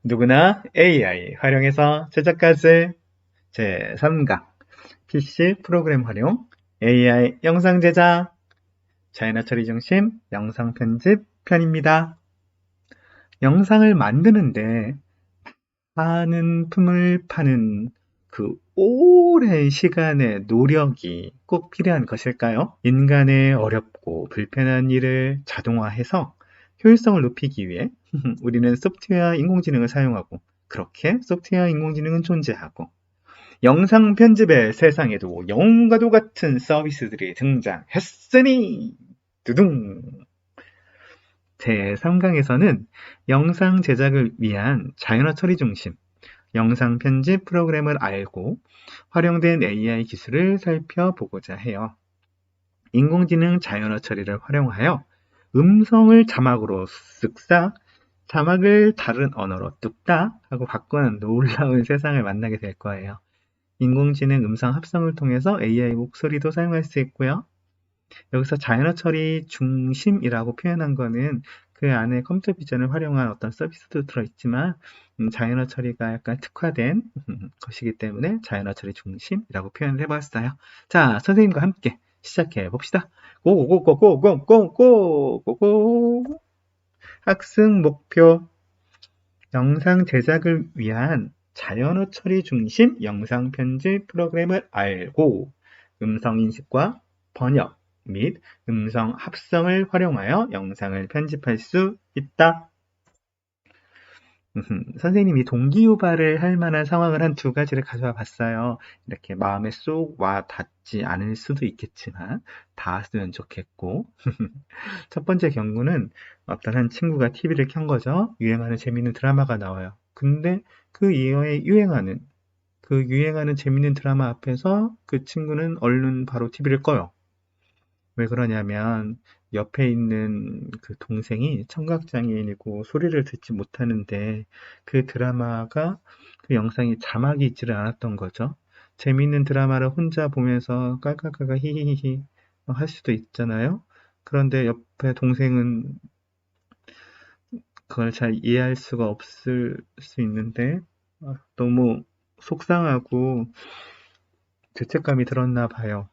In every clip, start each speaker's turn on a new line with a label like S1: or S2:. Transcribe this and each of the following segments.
S1: 누구나 AI 활용해서 제작까지 제3강 PC 프로그램 활용 AI 영상 제작 자연어 처리 중심 영상 편집 편입니다. 영상을 만드는데 많은 품을 파는 그 오랜 시간의 노력이 꼭 필요한 것일까요? 인간의 어렵고 불편한 일을 자동화해서 효율성을 높이기 위해 우리는 소프트웨어와 인공지능을 사용하고 그렇게 소프트웨어와 인공지능은 존재하고 영상 편집의 세상에도 영웅과도 같은 서비스들이 등장했으니 두둥 제3강에서는 영상 제작을 위한 자연어 처리 중심 영상 편집 프로그램을 알고 활용된 AI 기술을 살펴보고자 해요. 인공지능 자연어 처리를 활용하여 음성을 자막으로 쓱싹, 자막을 다른 언어로 뚝딱 하고 바꾸는 놀라운 세상을 만나게 될 거예요. 인공지능 음성 합성을 통해서 AI 목소리도 사용할 수 있고요. 여기서 자연어 처리 중심이라고 표현한 거는 그 안에 컴퓨터 비전을 활용한 어떤 서비스도 들어있지만 자연어 처리가 약간 특화된 것이기 때문에 자연어 처리 중심이라고 표현을 해봤어요. 자, 선생님과 함께 시작해 봅시다. 고고고고고고고고고고 학습 목표 영상 제작을 위한 자연어 처리 중심 영상 편집 프로그램을 알고 음성 인식과 번역 및 음성 합성을 활용하여 영상을 편집할 수 있다. 선생님이 동기유발을 할 만한 상황을 한 두 가지를 가져와 봤어요. 이렇게 마음에 쏙 와 닿지 않을 수도 있겠지만 닿았으면 좋겠고 첫 번째 경우는 어떤 한 친구가 TV를 켠 거죠. 유행하는 재밌는 드라마가 나와요. 근데 그 이후에 유행하는 재밌는 드라마 앞에서 그 친구는 얼른 바로 TV를 꺼요. 왜 그러냐면 옆에 있는 그 동생이 청각장애인이고 소리를 듣지 못하는데 그 드라마가 그 영상이 자막이 있지를 않았던 거죠. 재미있는 드라마를 혼자 보면서 깔깔깔깔 히히히히 할 수도 있잖아요. 그런데 옆에 동생은 그걸 잘 이해할 수가 없을 수 있는데 너무 속상하고 죄책감이 들었나 봐요.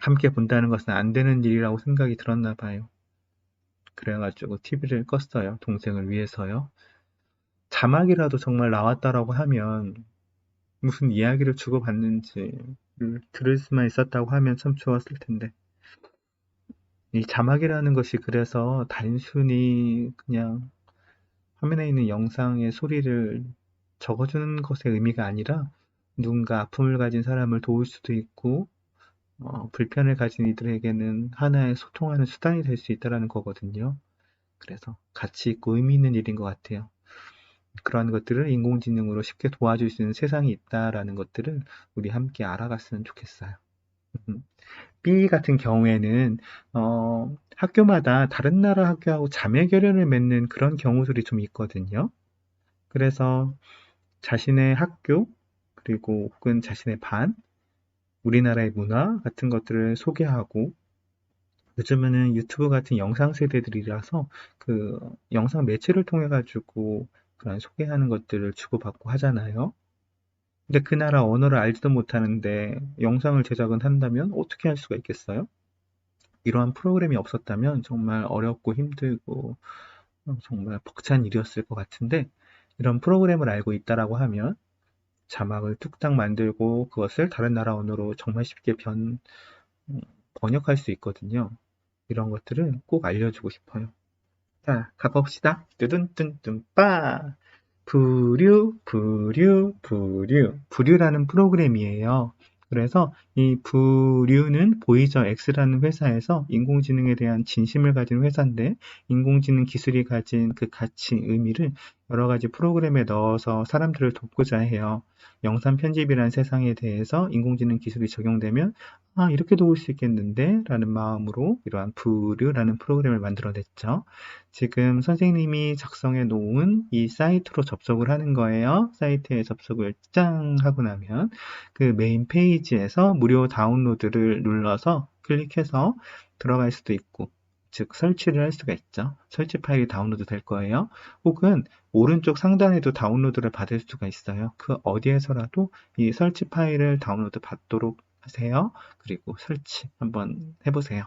S1: 함께 본다는 것은 안 되는 일이라고 생각이 들었나 봐요. 그래가지고 TV를 껐어요. 동생을 위해서요. 자막이라도 정말 나왔다라고 하면 무슨 이야기를 주고받는지 들을 수만 있었다고 하면 참 좋았을 텐데. 이 자막이라는 것이 그래서 단순히 그냥 화면에 있는 영상의 소리를 적어주는 것의 의미가 아니라 누군가 아픔을 가진 사람을 도울 수도 있고 불편을 가진 이들에게는 하나의 소통하는 수단이 될 수 있다는 거거든요. 그래서 가치 있고 의미 있는 일인 것 같아요. 그러한 것들을 인공지능으로 쉽게 도와줄 수 있는 세상이 있다라는 것들을 우리 함께 알아갔으면 좋겠어요. B 같은 경우에는 학교마다 다른 나라 학교하고 자매 결연을 맺는 그런 경우들이 좀 있거든요. 그래서 자신의 학교 그리고 혹은 자신의 반, 우리나라의 문화 같은 것들을 소개하고 요즘에는 유튜브 같은 영상 세대들이라서 그 영상 매체를 통해 가지고 그런 소개하는 것들을 주고받고 하잖아요. 근데 그 나라 언어를 알지도 못하는데 영상을 제작은 한다면 어떻게 할 수가 있겠어요? 이러한 프로그램이 없었다면 정말 어렵고 힘들고 정말 벅찬 일이었을 것 같은데 이런 프로그램을 알고 있다라고 하면 자막을 뚝딱 만들고 그것을 다른 나라 언어로 정말 쉽게 번역할 수 있거든요. 이런 것들을 꼭 알려주고 싶어요. 자, 가봅시다. 뚜둔뚠뚠 빠! 부류라는 프로그램이에요. 그래서 이 부류는 보이저 X라는 회사에서 인공지능에 대한 진심을 가진 회사인데 인공지능 기술이 가진 그 가치, 의미를 여러 가지 프로그램에 넣어서 사람들을 돕고자 해요. 영상 편집이라는 세상에 대해서 인공지능 기술이 적용되면 이렇게 도울 수 있겠는데? 라는 마음으로 이러한 부류라는 프로그램을 만들어냈죠. 지금 선생님이 작성해 놓은 이 사이트로 접속을 하는 거예요. 사이트에 접속을 짱 하고 나면 그 메인 페이지에서 무료 다운로드를 눌러서 클릭해서 들어갈 수도 있고 즉 설치를 할 수가 있죠. 설치 파일이 다운로드 될 거예요. 혹은 오른쪽 상단에도 다운로드를 받을 수가 있어요. 그 어디에서라도 이 설치 파일을 다운로드 받도록 하세요. 그리고 설치 한번 해보세요.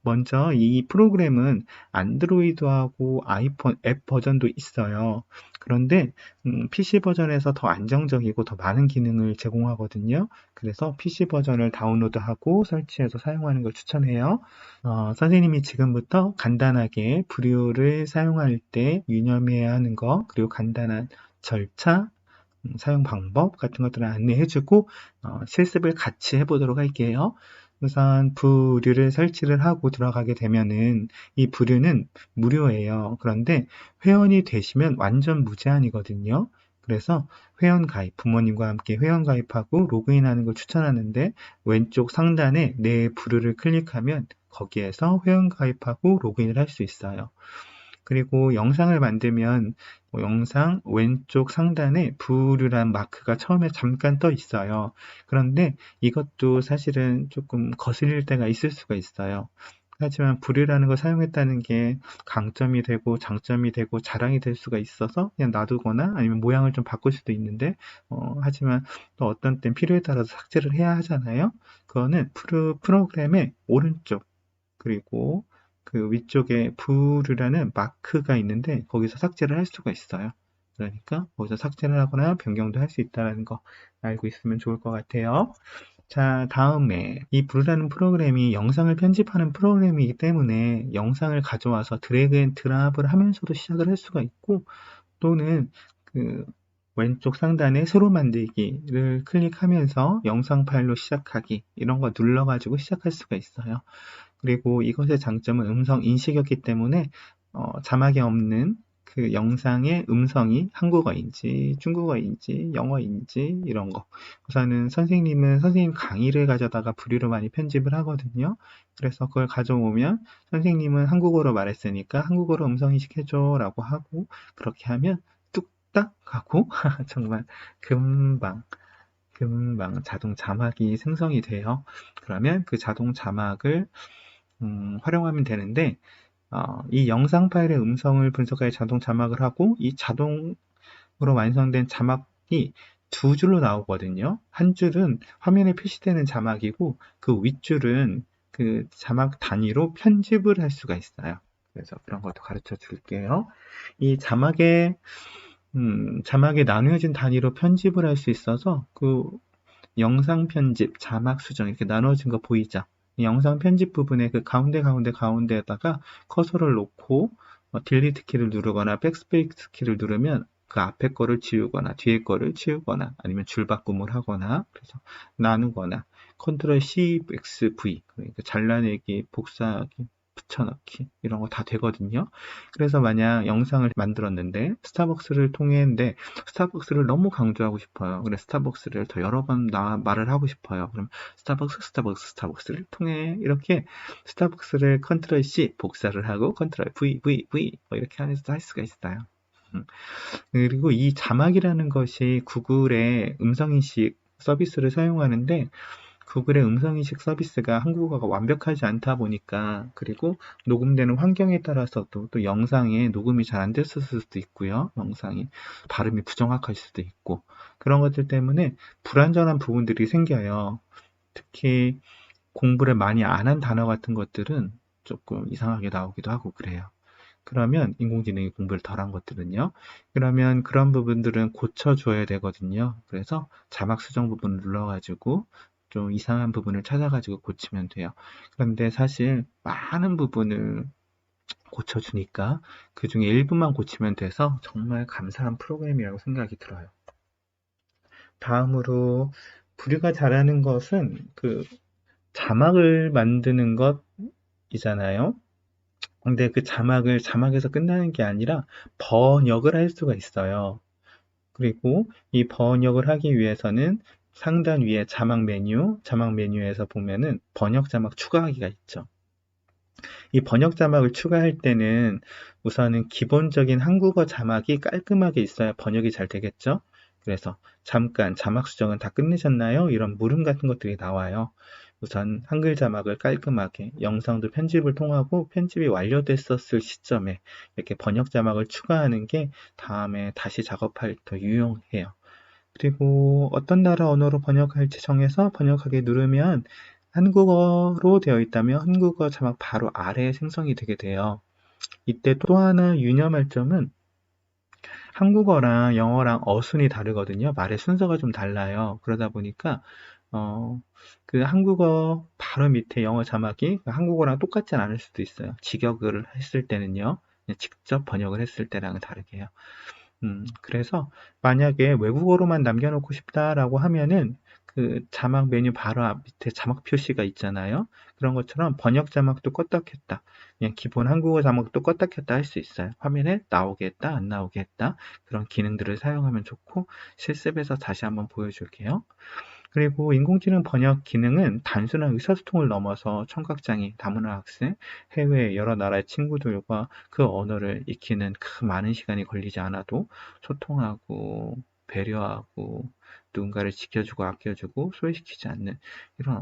S1: 먼저 이 프로그램은 안드로이드하고 아이폰 앱 버전도 있어요. 그런데 PC 버전에서 더 안정적이고 더 많은 기능을 제공하거든요. 그래서 PC 버전을 다운로드하고 설치해서 사용하는 걸 추천해요. 선생님이 지금부터 간단하게 브리오를 사용할 때 유념해야 하는 거, 그리고 간단한 절차, 사용 방법 같은 것들을 안내해주고 실습을 같이 해보도록 할게요. 우선 부류를 설치를 하고 들어가게 되면은 이 부류는 무료예요. 그런데 회원이 되시면 완전 무제한이거든요. 그래서 회원 가입, 부모님과 함께 회원 가입하고 로그인하는 걸 추천하는데 왼쪽 상단에 내 부류를 클릭하면 거기에서 회원 가입하고 로그인을 할 수 있어요. 그리고 영상을 만들면 영상 왼쪽 상단에 부류란 마크가 처음에 잠깐 떠 있어요. 그런데 이것도 사실은 조금 거슬릴 때가 있을 수가 있어요. 하지만 부류라는 걸 사용했다는 게 강점이 되고 장점이 되고 자랑이 될 수가 있어서 그냥 놔두거나 아니면 모양을 좀 바꿀 수도 있는데 하지만 또 어떤 땐 필요에 따라서 삭제를 해야 하잖아요. 그거는 프로그램의 오른쪽 그리고 그 위쪽에 부류라는 마크가 있는데 거기서 삭제를 할 수가 있어요. 그러니까 거기서 삭제를 하거나 변경도 할 수 있다는 거 알고 있으면 좋을 것 같아요. 자, 다음에 이 부류라는 프로그램이 영상을 편집하는 프로그램이기 때문에 영상을 가져와서 드래그 앤 드랍을 하면서도 시작을 할 수가 있고 또는 그 왼쪽 상단에 새로 만들기를 클릭하면서 영상 파일로 시작하기 이런 거 눌러가지고 시작할 수가 있어요. 그리고 이것의 장점은 음성 인식이었기 때문에 자막이 없는 그 영상의 음성이 한국어인지 중국어인지 영어인지 이런 거 우선은 선생님은 선생님 강의를 가져다가 부류로 많이 편집을 하거든요. 그래서 그걸 가져오면 선생님은 한국어로 말했으니까 한국어로 음성 인식해줘 라고 하고 그렇게 하면 뚝딱 하고 정말 금방 자동 자막이 생성이 돼요. 그러면 그 자동 자막을 활용하면 되는데 이 영상 파일의 음성을 분석하여 자동 자막을 하고 이 자동으로 완성된 자막이 두 줄로 나오거든요. 한 줄은 화면에 표시되는 자막이고 그 윗줄은 그 자막 단위로 편집을 할 수가 있어요. 그래서 그런 것도 가르쳐 줄게요. 이 자막에 나누어진 단위로 편집을 할 수 있어서 그 영상 편집, 자막 수정 이렇게 나눠진 거 보이죠? 영상 편집 부분에 그 가운데에다가 커서를 놓고 딜리트 키를 누르거나 백스페이스 키를 누르면 그 앞에 거를 지우거나 뒤에 거를 치우거나 아니면 줄바꿈을 하거나 그래서 나누거나 컨트롤 C, X, V 그러니까 잘라내기, 복사하기, 붙여넣기 이런 거 다 되거든요. 그래서 만약 영상을 만들었는데 스타벅스를 통했는데 스타벅스를 너무 강조하고 싶어요. 그래서 스타벅스를 더 여러 번 말을 하고 싶어요. 그럼 스타벅스를 통해 이렇게 스타벅스를 컨트롤 C 복사를 하고 컨트롤 V 이렇게 하면서 할 수가 있어요. 그리고 이 자막이라는 것이 구글의 음성인식 서비스를 사용하는데 구글의 음성인식 서비스가 한국어가 완벽하지 않다 보니까 그리고 녹음되는 환경에 따라서도 또 영상에 녹음이 잘 안 됐을 수도 있고요. 영상이 발음이 부정확할 수도 있고 그런 것들 때문에 불완전한 부분들이 생겨요. 특히 공부를 많이 안 한 단어 같은 것들은 조금 이상하게 나오기도 하고 그래요. 그러면 인공지능이 공부를 덜 한 것들은요. 그러면 그런 부분들은 고쳐줘야 되거든요. 그래서 자막 수정 부분을 눌러가지고 좀 이상한 부분을 찾아가지고 고치면 돼요. 그런데 사실 많은 부분을 고쳐주니까 그 중에 일부만 고치면 돼서 정말 감사한 프로그램이라고 생각이 들어요. 다음으로 부류가 잘하는 것은 그 자막을 만드는 것이잖아요. 근데 그 자막에서 끝나는 게 아니라 번역을 할 수가 있어요. 그리고 이 번역을 하기 위해서는 상단 위에 자막 메뉴에서 보면은 번역 자막 추가하기가 있죠. 이 번역 자막을 추가할 때는 우선은 기본적인 한국어 자막이 깔끔하게 있어야 번역이 잘 되겠죠. 그래서 잠깐 자막 수정은 다 끝내셨나요? 이런 물음 같은 것들이 나와요. 우선 한글 자막을 깔끔하게 영상도 편집을 통하고 편집이 완료됐었을 시점에 이렇게 번역 자막을 추가하는 게 다음에 다시 작업할 때 더 유용해요. 그리고 어떤 나라 언어로 번역할지 정해서 번역하기 누르면 한국어로 되어 있다면 한국어 자막 바로 아래에 생성이 되게 돼요. 이때 또 하나 유념할 점은 한국어랑 영어랑 어순이 다르거든요. 말의 순서가 좀 달라요. 그러다 보니까 어, 그 한국어 바로 밑에 영어 자막이 한국어랑 똑같진 않을 수도 있어요. 직역을 했을 때는요. 그냥 직접 번역을 했을 때랑은 다르게 요. 그래서 만약에 외국어로만 남겨놓고 싶다라고 하면은 그 자막 메뉴 바로 앞 밑에 자막 표시가 있잖아요. 그런 것처럼 번역 자막도 껐다 켰다. 그냥 기본 한국어 자막도 껐다 켰다 할 수 있어요. 화면에 나오게 했다, 안 나오게 했다. 그런 기능들을 사용하면 좋고 실습에서 다시 한번 보여줄게요. 그리고 인공지능 번역 기능은 단순한 의사소통을 넘어서 청각장애, 다문화 학생, 해외 여러 나라의 친구들과 그 언어를 익히는 그 많은 시간이 걸리지 않아도 소통하고 배려하고 누군가를 지켜주고 아껴주고 소외시키지 않는 이런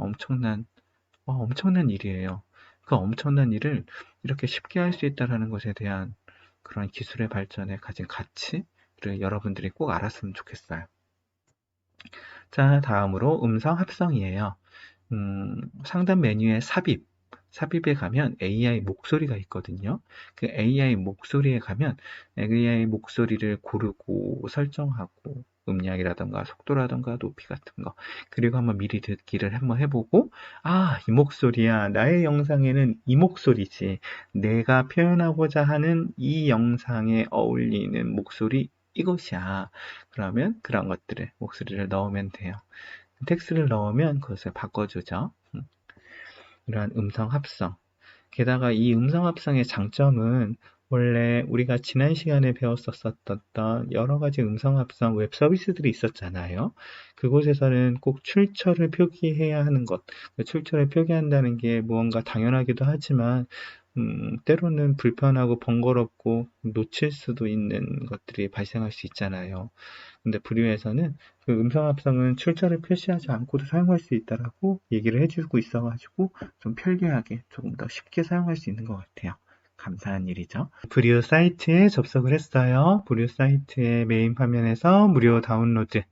S1: 엄청난 일이에요. 그 엄청난 일을 이렇게 쉽게 할 수 있다는 것에 대한 그런 기술의 발전에 가진 가치를 여러분들이 꼭 알았으면 좋겠어요. 자, 다음으로 음성 합성이에요. 상단 메뉴에 삽입에 가면 AI 목소리가 있거든요. 그 AI 목소리에 가면 AI 목소리를 고르고 설정하고 음량이라던가 속도라던가 높이 같은 거 그리고 한번 미리 듣기를 한번 해보고 이 목소리야. 나의 영상에는 이 목소리지. 내가 표현하고자 하는 이 영상에 어울리는 목소리 이것이야. 그러면 그런 것들을 목소리를 넣으면 돼요. 텍스트를 넣으면 그것을 바꿔주죠. 이러한 음성 합성. 게다가 이 음성 합성의 장점은 원래 우리가 지난 시간에 배웠었던 여러 가지 음성 합성 웹 서비스들이 있었잖아요. 그곳에서는 꼭 출처를 표기해야 하는 것. 출처를 표기한다는 게 무언가 당연하기도 하지만 때로는 불편하고 번거롭고 놓칠 수도 있는 것들이 발생할 수 있잖아요. 근데 브리오에서는 그 음성 합성은 출처를 표시하지 않고도 사용할 수 있다라고 얘기를 해주고 있어가지고 좀 편리하게 조금 더 쉽게 사용할 수 있는 것 같아요. 감사한 일이죠. 브리오 사이트에 접속을 했어요. 브리오 사이트의 메인 화면에서 무료 다운로드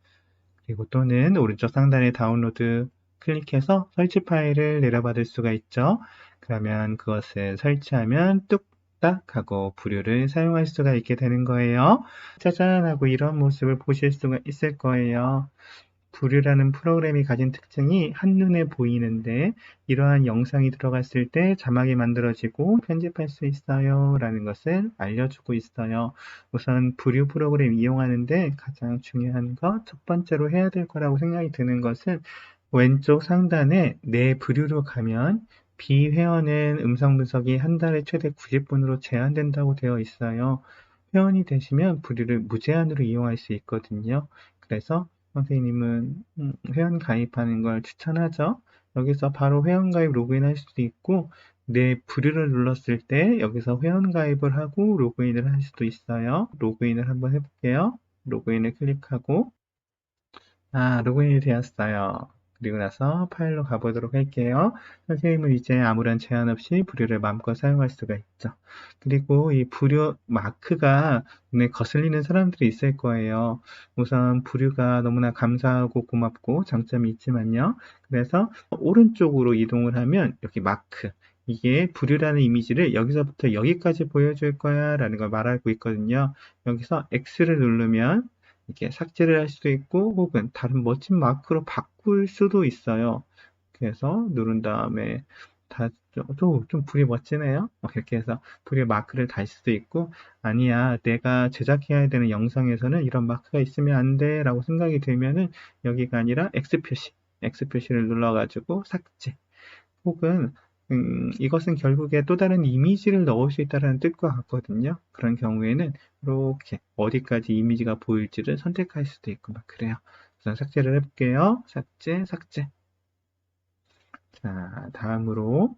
S1: 그리고 또는 오른쪽 상단에 다운로드 클릭해서 설치 파일을 내려받을 수가 있죠. 그러면 그것을 설치하면 뚝딱 하고 브리오를 사용할 수가 있게 되는 거예요. 짜잔 하고 이런 모습을 보실 수가 있을 거예요. 브류라는 프로그램이 가진 특징이 한눈에 보이는데 이러한 영상이 들어갔을 때 자막이 만들어지고 편집할 수 있어요 라는 것을 알려주고 있어요. 우선 브류 프로그램 이용하는데 가장 중요한 것 첫 번째로 해야 될 거라고 생각이 드는 것은 왼쪽 상단에 내 브류로 가면 비회원은 음성 분석이 한 달에 최대 90분으로 제한된다고 되어 있어요. 회원이 되시면 브류를 무제한으로 이용할 수 있거든요. 그래서 선생님은 회원 가입하는 걸 추천하죠. 여기서 바로 회원 가입 로그인 할 수도 있고 내 브류를 눌렀을 때 여기서 회원 가입을 하고 로그인을 할 수도 있어요. 로그인을 한번 해볼게요. 로그인을 클릭하고 로그인이 되었어요. 그리고 나서 파일로 가보도록 할게요. 선생님은 이제 아무런 제한 없이 브류를 마음껏 사용할 수가 있죠. 그리고 이 브류 마크가 눈에 거슬리는 사람들이 있을 거예요. 우선 브류가 너무나 감사하고 고맙고 장점이 있지만요. 그래서 오른쪽으로 이동을 하면 여기 마크 이게 브류라는 이미지를 여기서부터 여기까지 보여줄 거야 라는 걸 말하고 있거든요. 여기서 X를 누르면 이렇게 삭제를 할 수도 있고 혹은 다른 멋진 마크로 바꿀 수도 있어요. 그래서 누른 다음에 좀 불이 멋지네요. 이렇게 해서 불의 마크를 달 수도 있고 아니야 내가 제작해야 되는 영상에서는 이런 마크가 있으면 안 돼 라고 생각이 들면은 여기가 아니라 X 표시를 눌러가지고 삭제 혹은 이것은 결국에 또 다른 이미지를 넣을 수 있다는 뜻과 같거든요. 그런 경우에는 이렇게 어디까지 이미지가 보일지를 선택할 수도 있고 막 그래요. 우선 삭제를 해볼게요. 삭제. 자, 다음으로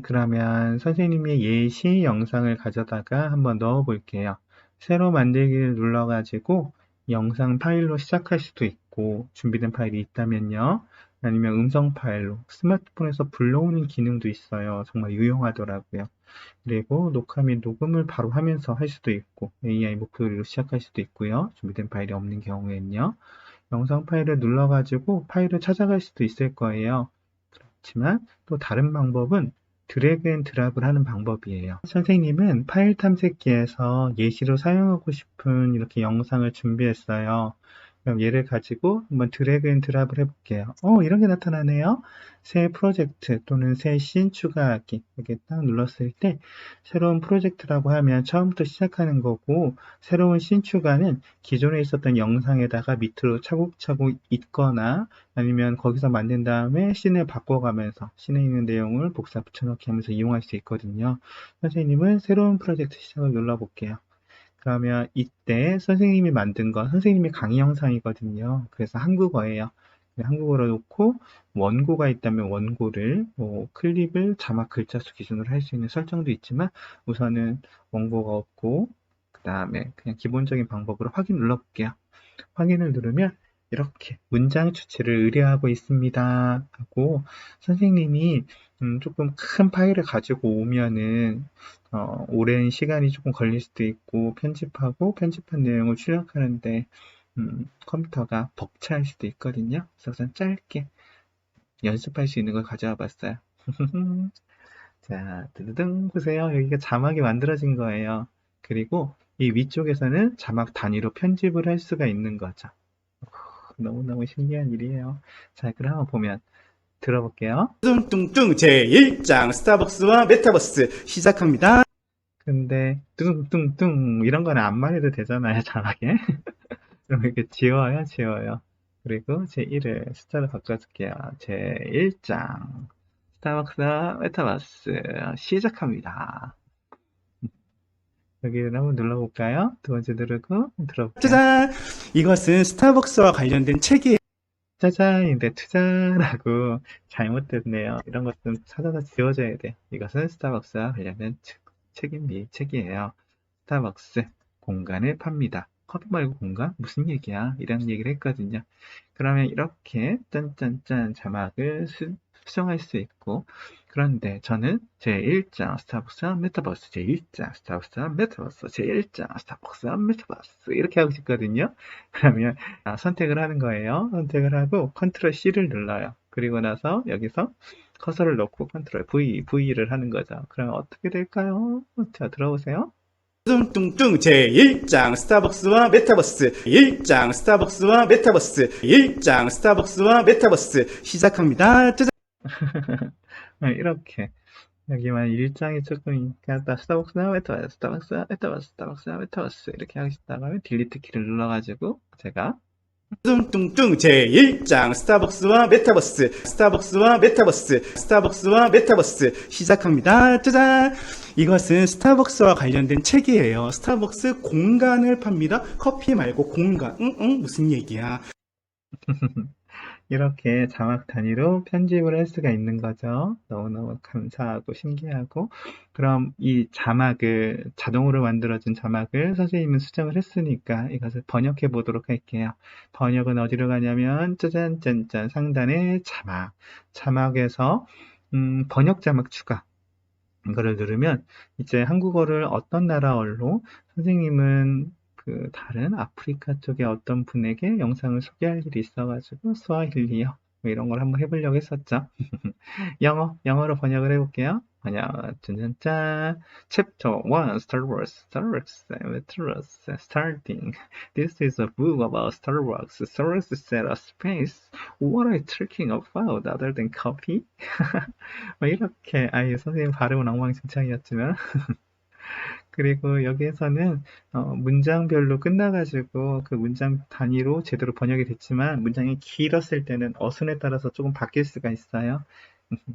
S1: 그러면 선생님의 예시 영상을 가져다가 한번 넣어 볼게요. 새로 만들기를 눌러가지고 영상 파일로 시작할 수도 있고 준비된 파일이 있다면요. 아니면 음성 파일로 스마트폰에서 불러오는 기능도 있어요. 정말 유용하더라고요. 그리고 녹화 및 녹음을 바로 하면서 할 수도 있고 AI 목소리로 시작할 수도 있고요. 준비된 파일이 없는 경우에는요. 영상 파일을 눌러가지고 파일을 찾아갈 수도 있을 거예요. 그렇지만 또 다른 방법은 드래그 앤 드랍을 하는 방법이에요. 선생님은 파일 탐색기에서 예시로 사용하고 싶은 이렇게 영상을 준비했어요. 그럼 얘를 가지고 한번 드래그 앤 드랍을 해볼게요. 이런 게 나타나네요. 새 프로젝트 또는 새 씬 추가하기. 이렇게 딱 눌렀을 때 새로운 프로젝트라고 하면 처음부터 시작하는 거고, 새로운 씬 추가는 기존에 있었던 영상에다가 밑으로 차곡차곡 있거나 아니면 거기서 만든 다음에 씬을 바꿔가면서 씬에 있는 내용을 복사 붙여넣기 하면서 이용할 수 있거든요. 선생님은 새로운 프로젝트 시작을 눌러볼게요. 그러면 이때 선생님이 만든 건 선생님의 강의 영상이거든요. 그래서 한국어예요. 한국어로 놓고 원고가 있다면 원고를 클립을 자막 글자 수 기준으로 할 수 있는 설정도 있지만 우선은 원고가 없고 그 다음에 그냥 기본적인 방법으로 확인 눌러볼게요. 확인을 누르면 이렇게 문장 주체를 의뢰하고 있습니다 하고 선생님이 조금 큰 파일을 가지고 오면은 오랜 시간이 조금 걸릴 수도 있고 편집하고 편집한 내용을 출력하는데 컴퓨터가 벅찰 수도 있거든요. 그래서 우선 짧게 연습할 수 있는 걸 가져와 봤어요. 자, 드드등 보세요. 여기가 자막이 만들어진 거예요. 그리고 이 위쪽에서는 자막 단위로 편집을 할 수가 있는 거죠. 너무너무 신기한 일이에요. 자, 그럼 한번 보면 들어볼게요.
S2: 뚱뚱뚱 제1장 스타벅스와 메타버스 시작합니다.
S1: 근데 뚱뚱뚱 이런 거는 안 말해도 되잖아요, 자막에. 그럼 이렇게 지워요, 지워요. 그리고 제1을 숫자로 바꿔줄게요. 제1장 스타벅스와 메타버스 시작합니다. 여기를 한번 눌러볼까요? 두 번째 누르고 들어볼게요.
S2: 짜잔! 이것은 스타벅스와 관련된 책이에요.
S1: 짜잔인데 투자라고 잘못됐네요. 이런 것 좀 찾아서 지워줘야 돼. 이것은 스타벅스와 관련된 책이에요. 스타벅스 공간을 팝니다. 커피 말고 공간? 무슨 얘기야? 이런 얘기를 했거든요. 그러면 이렇게 짠짠짠 자막을 수정할 수 있고 그런데 저는 제1장 스타벅스 메타버스 제1장 스타벅스 메타버스 제1장 스타벅스 메타버스 이렇게 하고 싶거든요. 그러면 선택을 하는 거예요. 선택을 하고 컨트롤 C를 눌러요. 그리고 나서 여기서 커서를 놓고 컨트롤 V를 하는 거죠. 그러면 어떻게 될까요? 자, 들어보세요.
S2: 뚱뚱뚱 제1장 스타벅스와 메타버스 1장 스타벅스와 메타버스 1장 스타벅스와 메타버스 시작합니다. 짜잔!
S1: 이렇게 여기만 일정이 조금이니까 스타벅스 메타버스 스타벅스 메타버스 스타벅스 메타버스 이렇게 하고 싶다고 하면 딜리트 키를 눌러가지고 제가
S2: 뚱뚱뚱 제1장 스타벅스와 메타버스 스타벅스와 메타버스 스타벅스와 메타버스 시작합니다. 짜잔! 이것은 스타벅스와 관련된 책이에요. 스타벅스 공간을 팝니다. 커피 말고 공간. 무슨 얘기야?
S1: 이렇게 자막 단위로 편집을 할 수가 있는 거죠. 너무너무 감사하고 신기하고 그럼 이 자막을 자동으로 만들어준 자막을 선생님은 수정을 했으니까 이것을 번역해 보도록 할게요. 번역은 어디로 가냐면 짜잔짠짠 상단에 자막에서 번역 자막 추가 이거를 누르면 이제 한국어를 어떤 나라어로 선생님은 그 다른 아프리카 쪽의 어떤 분에게 영상을 소개할 일이 있어가지고 스와힐리어 뭐 이런 걸 한번 해보려고 했었죠. 영어로 번역을 해볼게요. 번역 짠짠짠 Chapter 1 Star Wars Starting This is a book about Star Wars set of space What are you talking about other than coffee? 뭐 이렇게 아예 선생님 발음은 엉망진창이었지만 그리고 여기에서는 문장별로 끝나가지고 그 문장 단위로 제대로 번역이 됐지만 문장이 길었을 때는 어순에 따라서 조금 바뀔 수가 있어요.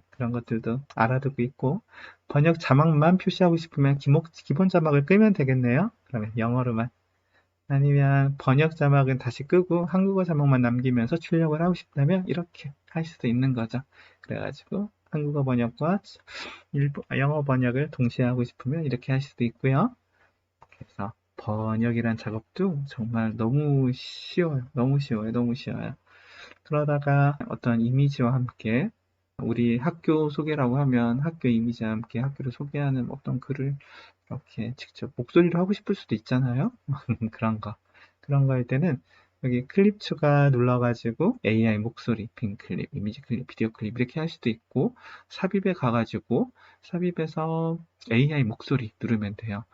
S1: 그런 것들도 알아두고 있고 번역 자막만 표시하고 싶으면 기본 자막을 끄면 되겠네요. 그러면 영어로만 아니면 번역 자막은 다시 끄고 한국어 자막만 남기면서 출력을 하고 싶다면 이렇게 할 수도 있는 거죠. 그래가지고 한국어 번역과 영어 번역을 동시에 하고 싶으면 이렇게 할 수도 있고요. 그래서 번역이란 작업도 정말 너무 쉬워요. 너무 쉬워요. 너무 쉬워요. 그러다가 어떤 이미지와 함께 우리 학교 소개라고 하면 학교 이미지와 함께 학교를 소개하는 어떤 글을 이렇게 직접 목소리로 하고 싶을 수도 있잖아요. 그런 거. 그런 거 할 때는 여기 클립 추가 눌러가지고 AI 목소리, 빈 클립, 이미지 클립, 비디오 클립 이렇게 할 수도 있고 삽입에 가가지고 삽입에서 AI 목소리 누르면 돼요.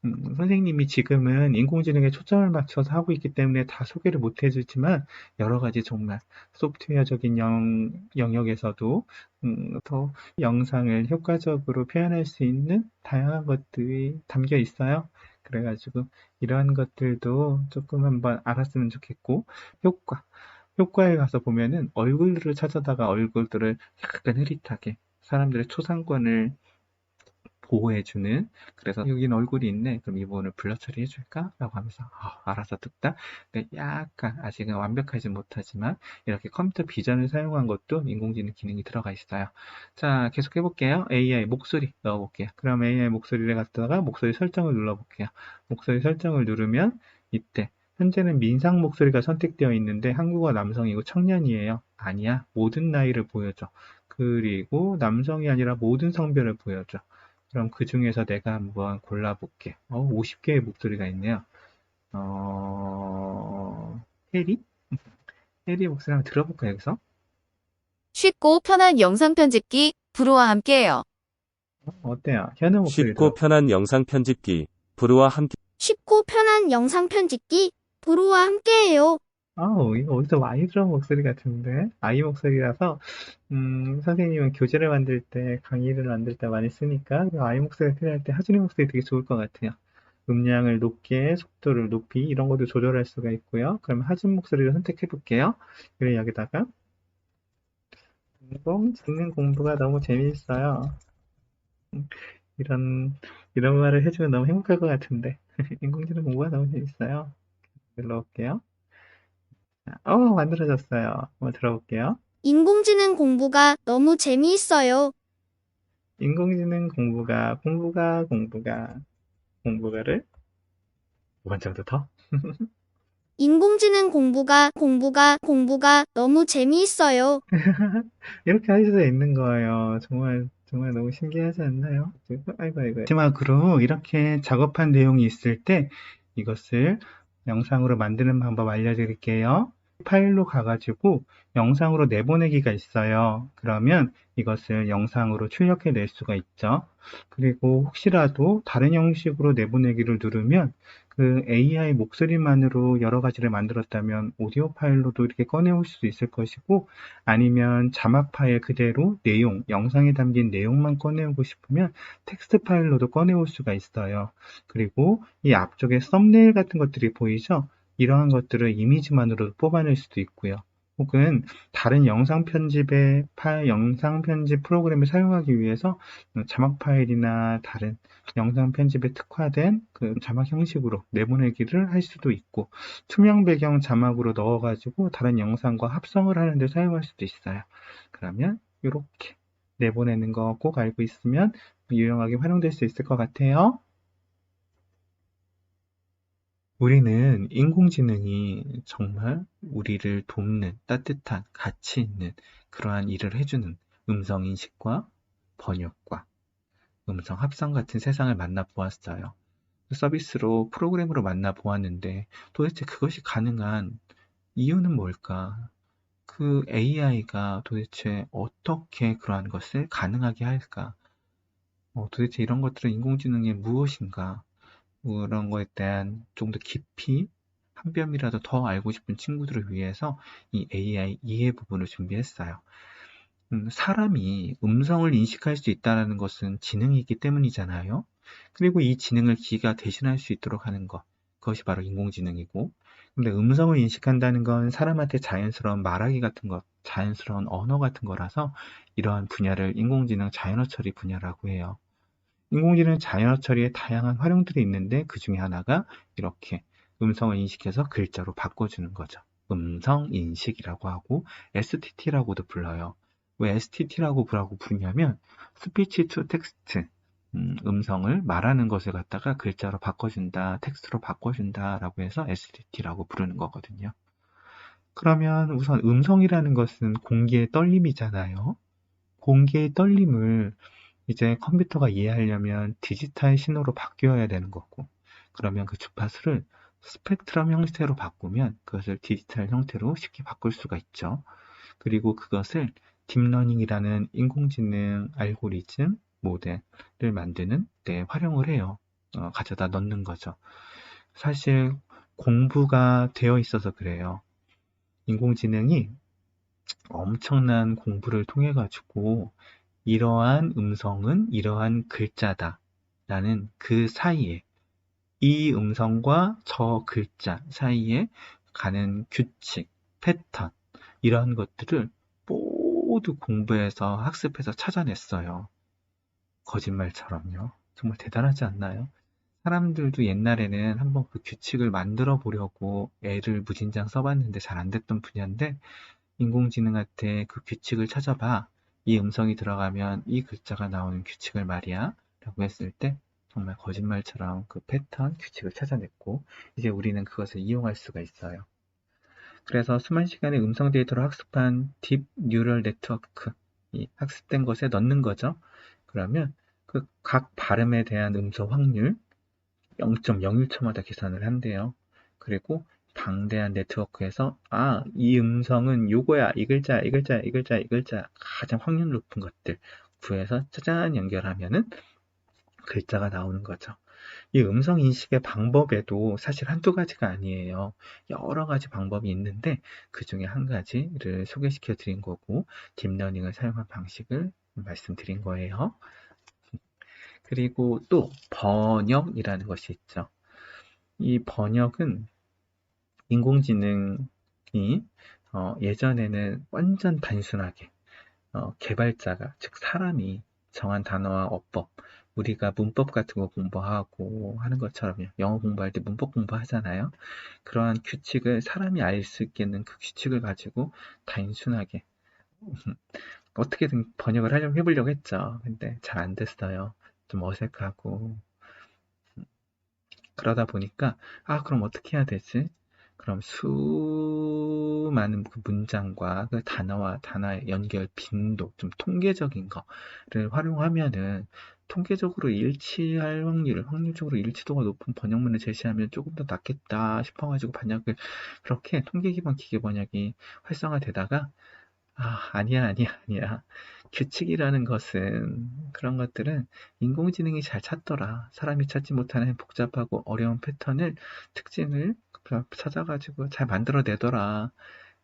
S1: 선생님이 지금은 인공지능에 초점을 맞춰서 하고 있기 때문에 다 소개를 못 해주지만 여러 가지 정말 소프트웨어적인 영역에서도 더 영상을 효과적으로 표현할 수 있는 다양한 것들이 담겨 있어요. 그래가지고 이러한 것들도 조금 한번 알았으면 좋겠고 효과. 효과에 가서 보면은 얼굴들을 찾아다가 얼굴들을 약간 흐릿하게 사람들의 초상권을 보호해주는 그래서 여긴 얼굴이 있네 그럼 이 부분을 블러 처리해줄까? 라고 하면서 알아서 듣다 그러니까 약간 아직은 완벽하지 못하지만 이렇게 컴퓨터 비전을 사용한 것도 인공지능 기능이 들어가 있어요. 자 계속 해볼게요. AI 목소리 넣어볼게요. 그럼 AI 목소리를 갖다가 목소리 설정을 눌러볼게요. 목소리 설정을 누르면 이때 현재는 민상 목소리가 선택되어 있는데 한국어 남성이고 청년이에요. 아니야 모든 나이를 보여줘. 그리고 남성이 아니라 모든 성별을 보여줘. 그럼 그 중에서 내가 한번 골라볼게. 50개의 목소리가 있네요. 해리? 해리 목소리 한번 들어볼까, 여기서?
S3: 쉽고 편한 영상 편집기 브루와 함께해요.
S1: 어때요? 현우 목소리
S4: 쉽고
S1: 들어볼까?
S4: 편한 영상 편집기, 부르와 함께
S5: 쉽고 편한 영상 편집기 브로와 함께해요.
S1: 이거 어디서 많이 들어본 목소리 같은데? 아이 목소리라서, 선생님은 교재를 만들 때, 강의를 만들 때 많이 쓰니까, 아이 목소리 필요할 때 하준이 목소리 되게 좋을 것 같아요. 음량을 높게, 속도를 높이, 이런 것도 조절할 수가 있고요. 그럼 하준 목소리를 선택해 볼게요. 그리고 여기다가, 인공지능 공부가 너무 재미있어요. 이런, 이런 말을 해주면 너무 행복할 것 같은데. 인공지능 공부가 너무 재밌어요. 눌러볼게요. 만들어졌어요. 한번 들어볼게요.
S5: 인공지능 공부가 너무 재미있어요.
S1: 인공지능 공부가를 5번 정도 더?
S5: 인공지능 공부가 너무 재미있어요.
S1: 이렇게 할 수도 있는 거예요. 정말, 정말 너무 신기하지 않나요? 아이고, 아이고. 마지막으로 이렇게 작업한 내용이 있을 때 이것을 영상으로 만드는 방법 알려드릴게요. 파일로 가가지고 영상으로 내보내기가 있어요. 그러면 이것을 영상으로 출력해 낼 수가 있죠. 그리고 혹시라도 다른 형식으로 내보내기를 누르면 그 AI 목소리만으로 여러 가지를 만들었다면 오디오 파일로도 이렇게 꺼내올 수도 있을 것이고 아니면 자막 파일 그대로 내용, 영상에 담긴 내용만 꺼내오고 싶으면 텍스트 파일로도 꺼내올 수가 있어요. 그리고 이 앞쪽에 썸네일 같은 것들이 보이죠? 이러한 것들을 이미지만으로도 뽑아낼 수도 있고요. 혹은 다른 영상 영상 편집 프로그램을 사용하기 위해서 자막 파일이나 다른 영상 편집에 특화된 그 자막 형식으로 내보내기를 할 수도 있고 투명 배경 자막으로 넣어가지고 다른 영상과 합성을 하는데 사용할 수도 있어요. 그러면 이렇게 내보내는 거 꼭 알고 있으면 유용하게 활용될 수 있을 것 같아요. 우리는 인공지능이 정말 우리를 돕는 따뜻한 가치 있는 그러한 일을 해주는 음성 인식과 번역과 음성 합성 같은 세상을 만나보았어요. 서비스로 프로그램으로 만나보았는데 도대체 그것이 가능한 이유는 뭘까? 그 AI가 도대체 어떻게 그러한 것을 가능하게 할까? 도대체 이런 것들은 인공지능의 무엇인가? 그런 거에 대한 좀 더 깊이 한 뼘이라도 더 알고 싶은 친구들을 위해서 이 AI 이해 부분을 준비했어요. 사람이 음성을 인식할 수 있다는 것은 지능이기 때문이잖아요. 그리고 이 지능을 기계가 대신할 수 있도록 하는 것, 그것이 바로 인공지능이고, 근데 음성을 인식한다는 건 사람한테 자연스러운 말하기 같은 것, 자연스러운 언어 같은 거라서 이러한 분야를 인공지능 자연어 처리 분야라고 해요. 인공지능 자연어 처리에 다양한 활용들이 있는데 그 중에 하나가 이렇게 음성을 인식해서 글자로 바꿔주는 거죠. 음성 인식이라고 하고 STT라고도 불러요. 왜 STT라고 부르냐면 스피치 투 텍스트, 음성을 말하는 것을 갖다가 글자로 바꿔준다, 텍스트로 바꿔준다 라고 해서 STT라고 부르는 거거든요. 그러면 우선 음성이라는 것은 공기의 떨림이잖아요. 공기의 떨림을 이제 컴퓨터가 이해하려면 디지털 신호로 바뀌어야 되는 거고, 그러면 그 주파수를 스펙트럼 형태로 바꾸면 그것을 디지털 형태로 쉽게 바꿀 수가 있죠. 그리고 그것을 딥러닝이라는 인공지능 알고리즘 모델을 만드는 데 활용을 해요. 가져다 넣는 거죠. 사실 공부가 되어 있어서 그래요. 인공지능이 엄청난 공부를 통해 가지고 이러한 음성은 이러한 글자다 라는 그 사이에, 이 음성과 저 글자 사이에 가는 규칙, 패턴, 이러한 것들을 모두 공부해서 학습해서 찾아냈어요. 거짓말처럼요. 정말 대단하지 않나요? 사람들도 옛날에는 한번 그 규칙을 만들어 보려고 애를 무진장 써봤는데 잘 안 됐던 분야인데, 인공지능한테 그 규칙을 찾아봐. 이 음성이 들어가면 이 글자가 나오는 규칙을 말이야. 라고 했을 때 정말 거짓말처럼 그 패턴, 규칙을 찾아냈고, 이제 우리는 그것을 이용할 수가 있어요. 그래서 수만 시간의 음성 데이터를 학습한 딥 뉴럴 네트워크, 이 학습된 것에 넣는 거죠. 그러면 그 각 발음에 대한 음소 확률 0.01초마다 계산을 한대요. 그리고 방대한 네트워크에서 이 음성은 요거야, 이 글자, 이 글자, 이 글자, 이 글자, 가장 확률 높은 것들 구해서 짜잔 연결하면은 글자가 나오는 거죠. 이 음성 인식의 방법에도 사실 한두 가지가 아니에요. 여러 가지 방법이 있는데 그 중에 한 가지를 소개시켜 드린 거고, 딥러닝을 사용한 방식을 말씀드린 거예요. 그리고 또 번역이라는 것이 있죠. 이 번역은 인공지능이 예전에는 완전 단순하게 개발자가, 즉 사람이 정한 단어와 어법, 우리가 문법 같은 거 공부하고 하는 것처럼요. 영어 공부할 때 문법 공부하잖아요. 그러한 규칙을 사람이 알 수 있겠는 그 규칙을 가지고 단순하게 어떻게든 번역을 하려고 해보려고 했죠. 근데 잘 안 됐어요. 좀 어색하고. 그러다 보니까 그럼 어떻게 해야 되지? 그럼 수많은 그 문장과 그 단어와 단어의 연결 빈도, 좀 통계적인 거를 활용하면은 통계적으로 일치할 확률적으로 일치도가 높은 번역문을 제시하면 조금 더 낫겠다 싶어가지고 번역을, 그렇게 통계 기반 기계 번역이 활성화되다가 아니야, 아니야, 아니야. 규칙이라는 것은, 그런 것들은 인공지능이 잘 찾더라. 사람이 찾지 못하는 복잡하고 어려운 패턴을, 특징을 찾아가지고 잘 만들어내더라.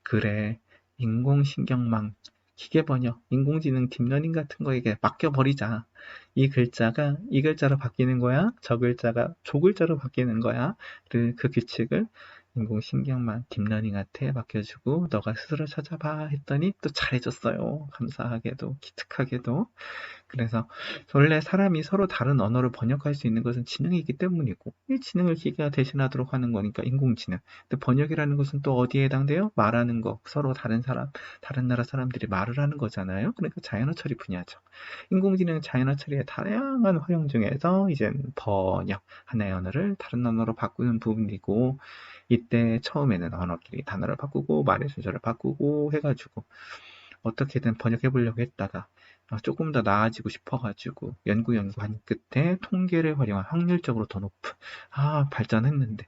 S1: 그래, 인공신경망, 기계번역, 인공지능 딥러닝 같은 거에게 맡겨버리자. 이 글자가 이 글자로 바뀌는 거야. 저 글자가 저 글자로 바뀌는 거야. 그 규칙을 인공신경망 딥러닝한테 맡겨주고 너가 스스로 찾아봐 했더니 또 잘해줬어요. 감사하게도, 기특하게도. 그래서 원래 사람이 서로 다른 언어를 번역할 수 있는 것은 지능이기 때문이고, 이 지능을 기계가 대신하도록 하는 거니까 인공지능. 근데 번역이라는 것은 또 어디에 해당돼요? 말하는 거. 서로 다른 사람, 다른 나라 사람들이 말을 하는 거잖아요. 그러니까 자연어 처리 분야죠. 인공지능 자연어 처리의 다양한 활용 중에서 이제 번역, 하나의 언어를 다른 언어로 바꾸는 부분이고, 이때 처음에는 언어끼리 단어를 바꾸고 말의 순서를 바꾸고 해가지고 어떻게든 번역해 보려고 했다가 조금 더 나아지고 싶어가지고 연구한 끝에 통계를 활용한 확률적으로 더 높은 발전했는데,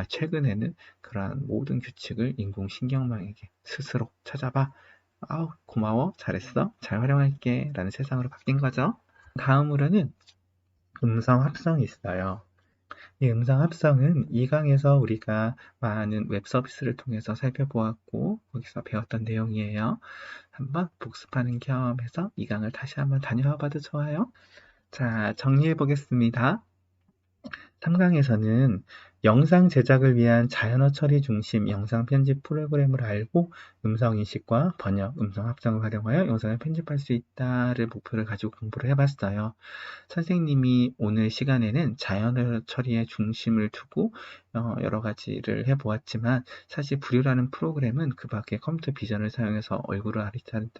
S1: 최근에는 그러한 모든 규칙을 인공신경망에게 스스로 찾아봐. 고마워, 잘했어, 잘 활용할게 라는 세상으로 바뀐 거죠. 다음으로는 음성 합성이 있어요. 이 음성 합성은 2강에서 우리가 많은 웹 서비스를 통해서 살펴보았고 거기서 배웠던 내용이에요. 한번 복습하는 겸 해서 2강을 다시 한번 다녀와 봐도 좋아요. 자, 정리해 보겠습니다. 3강에서는 영상 제작을 위한 자연어 처리 중심 영상 편집 프로그램을 알고 음성 인식과 번역, 음성 합성을 활용하여 영상을 편집할 수 있다를 목표를 가지고 공부를 해봤어요. 선생님이 오늘 시간에는 자연어 처리에 중심을 두고 여러 가지를 해보았지만, 사실 브류라는 프로그램은 그 밖에 컴퓨터 비전을 사용해서 얼굴을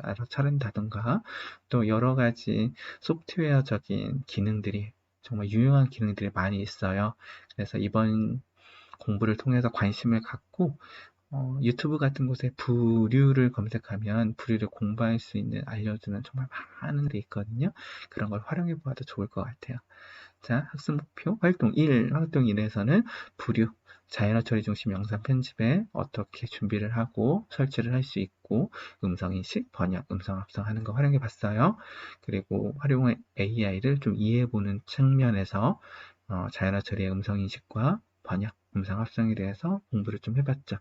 S1: 알아차린다던가 또 여러 가지 소프트웨어적인 기능들이, 정말 유용한 기능들이 많이 있어요. 그래서 이번 공부를 통해서 관심을 갖고 유튜브 같은 곳에 부류를 검색하면 부류를 공부할 수 있는 알려주는 정말 많은 데 있거든요. 그런 걸 활용해 보아도 좋을 것 같아요. 자, 학습 목표 활동 1. 활동 1에서는 부류, 자연어 처리 중심 영상 편집에 어떻게 준비를 하고 설치를 할 수 있고 음성인식, 번역, 음성 합성하는 거 활용해 봤어요. 그리고 활용한 AI를 좀 이해해 보는 측면에서 자연어 처리의 음성인식과 번역, 음성 합성에 대해서 공부를 좀 해봤죠.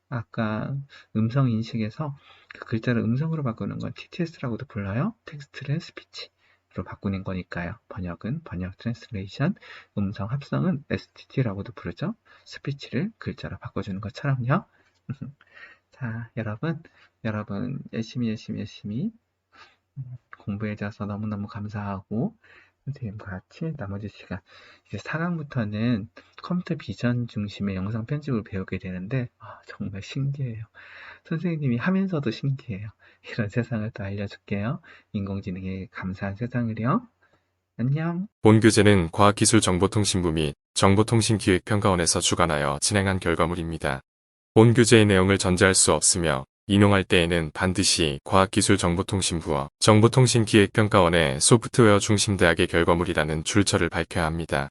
S1: 아까 음성인식에서 그 글자를 음성으로 바꾸는 건 TTS라고도 불러요. 텍스트를 스피치로 바꾸는 거니까요. 번역은 번역 트랜스레이션, 음성 합성은 STT라고도 부르죠. 스피치를 글자로 바꿔주는 것처럼요. 자, 여러분 열심히 공부해줘서 너무너무 감사하고 선생님과 같이 나머지 시간 이제 4강부터는 컴퓨터 비전 중심의 영상 편집을 배우게 되는데 정말 신기해요. 선생님이 하면서도 신기해요. 이런 세상을 또 알려줄게요. 인공지능의 감사한 세상을요. 안녕.
S6: 본 교재는 과학기술정보통신부 및 정보통신기획평가원에서 주관하여 진행한 결과물입니다. 본 교재의 내용을 전제할 수 없으며 인용할 때에는 반드시 과학기술정보통신부와 정보통신기획평가원의 소프트웨어 중심대학의 결과물이라는 출처를 밝혀야 합니다.